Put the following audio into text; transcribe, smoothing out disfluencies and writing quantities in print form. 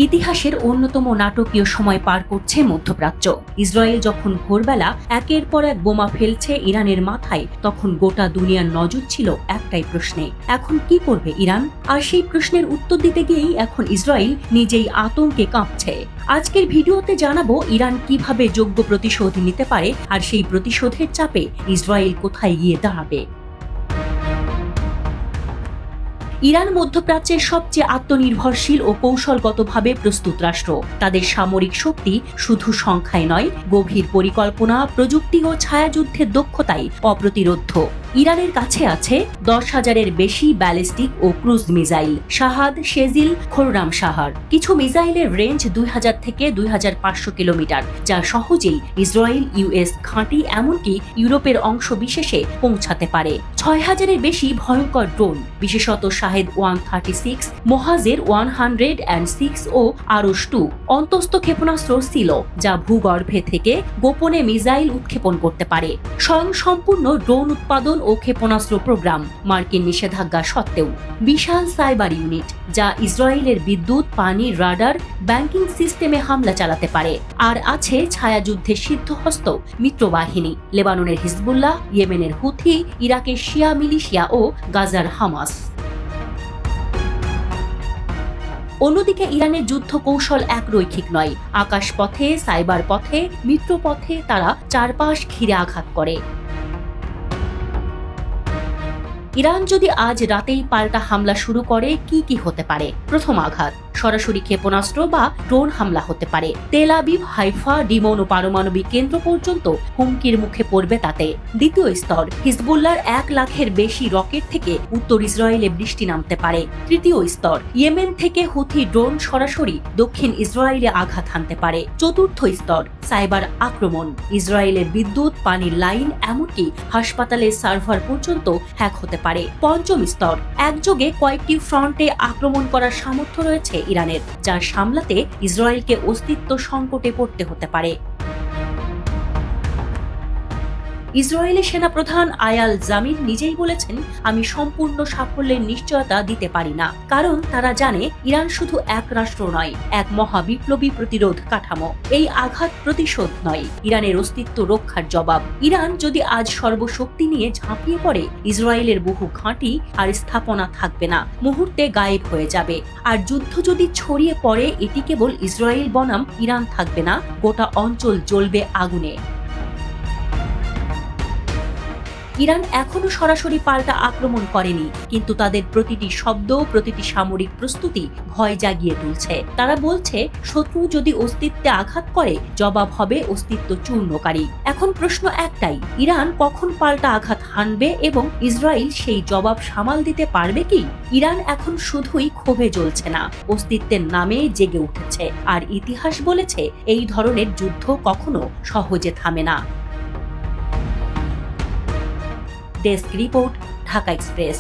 ইতিহাসের অন্যতম নাটকীয় সময় পার করছে মধ্যপ্রাচ্য। ইসরায়েল যখন ভোরবেলা একের পর এক বোমা ফেলছে ইরানের মাথায়, তখন গোটা দুনিয়ার নজর ছিল একটাই প্রশ্নে, এখন কি করবে ইরান? আর সেই প্রশ্নের উত্তর দিতে গিয়েই এখন ইসরায়েল নিজেই আতঙ্কে কাঁপছে। আজকের ভিডিওতে জানাবো ইরান কিভাবে যোগ্য প্রতিশোধ নিতে পারে, আর সেই প্রতিশোধের চাপে ইসরায়েল কোথায় গিয়ে দাঁড়াবে। ইরান মধ্যপ্রাচ্যের সবচেয়ে আত্মনির্ভরশীল ও কৌশলগতভাবে প্রস্তুত রাষ্ট্র। তাদের সামরিক শক্তি শুধু সংখ্যায় নয়, গভীর পরিকল্পনা, প্রযুক্তি ও ছায়াযুদ্ধের দক্ষতায় অপ্রতিরোধ্য। ইরানের কাছে আছে 10,000-এর বেশি ব্যালিস্টিক ও ক্রুজ মিসাইল, শাহাদ, শেজিল, খোররাম শাহার। কিছু মিসাইলের রেঞ্জ 2000 থেকে 2500 কিলোমিটার, যা সহজেই ইসরায়েল, ইউএস ঘাঁটি, এমনকি ইউরোপের অংশ বিশেষে পৌঁছাতে পারে। 6000-এর বেশি ভয়ঙ্কর ড্রোন, বিশেষত শাহেদ 136, মোহাজের 106 ও আরশ 2 অন্তস্থ ক্ষেপণাস্ত্র ছিল, যা ভূগর্ভে থেকে গোপনে মিসাইল উৎক্ষেপণ করতে পারে। স্বয়ংসম্পূর্ণ ড্রোন উৎপাদন ও ক্ষেপণাস্ত্র প্রোগ্রাম, মার্কিন নিষেধাজ্ঞা সত্ত্বেও। বিশাল সাইবার ইউনিট, যা ইসরায়েলের বিদ্যুৎ, পানি, রাডার, ব্যাংকিং সিস্টেমে হামলা চালাতে পারে। আর আছে ছায়াযুদ্ধের সিদ্ধহস্ত মিত্রবাহিনী, লেবাননের হিজবুল্লাহ, ইয়েমেনের হুথি, ইরাকের শিয়া মিলিশিয়া ও গাজার হামাস। অন্যদিকে ইরানের যুদ্ধ কৌশল একরৈখিক নয়। আকাশপথে, সাইবার পথে, মিত্রপথে তারা চারপাশ ঘিরে আঘাত করে। ইরান যদি আজ রাতেই পাল্টা হামলা শুরু করে, কি হতে পারে? প্রথম আঘাত সরাসরি ক্ষেপণাস্ত্র বা ড্রোন হামলা হতে পারে। তেল আবিব, হাইফা, ডিমন ও পারমাণবিক কেন্দ্র পর্যন্ত হুমকির মুখে পড়বে তাতে। দ্বিতীয় স্তর, হিজবুল্লাহর 1 লাখের বেশি রকেট থেকে উত্তর ইসরায়েলে বৃষ্টি নামতে পারে। তৃতীয় স্তর, ইয়েমেন থেকে হুথি ড্রোন সরাসরি দক্ষিণ ইসরায়েলে আঘাত হানতে পারে। চতুর্থ স্তর, সাইবার আক্রমণ, ইসরায়েলের বিদ্যুৎ, পানির লাইন, এমনকি হাসপাতালের সার্ভার পর্যন্ত হ্যাক হতে পারে। পঞ্চম স্তর, একযোগে কয়েকটি ফ্রন্টে আক্রমণ করার সামর্থ্য রয়েছে ইরানের, যা সামলাতে ইসরায়েলকে অস্তিত্ব সংকটে পড়তে হতে পারে। ইসরায়েলের সেনাপ্রধান আয়াল জামির নিজেই বলেছেন, আমি সম্পূর্ণ সাফল্যের নিশ্চয়তা দিতে পারি না, কারণ তারা জানে ইরান শুধু এক রাষ্ট্র নয়, এক মহাবিপ্লবী প্রতিরোধ কাঠামো। এই আঘাত প্রতিশোধ নয়, ইরানের অস্তিত্ব রক্ষার জবাব। ইরান যদি আজ সর্বশক্তি নিয়ে ঝাঁপিয়ে পড়ে, ইসরায়েলের বহু ঘাঁটি আর স্থাপনা থাকবে না, মুহূর্তে গায়েব হয়ে যাবে। আর যুদ্ধ যদি ছড়িয়ে পড়ে, এটি কেবল ইসরায়েল বনাম ইরান থাকবে না, গোটা অঞ্চল জ্বলবে আগুনে। ইরান এখনো সরাসরি পাল্টা আক্রমণ করেনি, কিন্তু তাদের প্রতিটি শব্দ, প্রতিটি সামরিক প্রস্তুতি ভয় জাগিয়ে তুলছে। তারা বলছে, শত্রু যদি অস্তিত্বে আঘাত করে, জবাব হবে অস্তিত্ব চূর্ণকারী। এখন প্রশ্ন একটাই, ইরান কখন পাল্টা আঘাত হানবে এবং ইসরায়েল সেই জবাব সামাল দিতে পারবে কি? ইরান এখন শুধুই ক্ষোভে জ্বলছে না, অস্তিত্বের নামে জেগে উঠেছে। আর ইতিহাস বলেছে, এই ধরনের যুদ্ধ কখনো সহজে থামে না। Desk report, Dhaka express.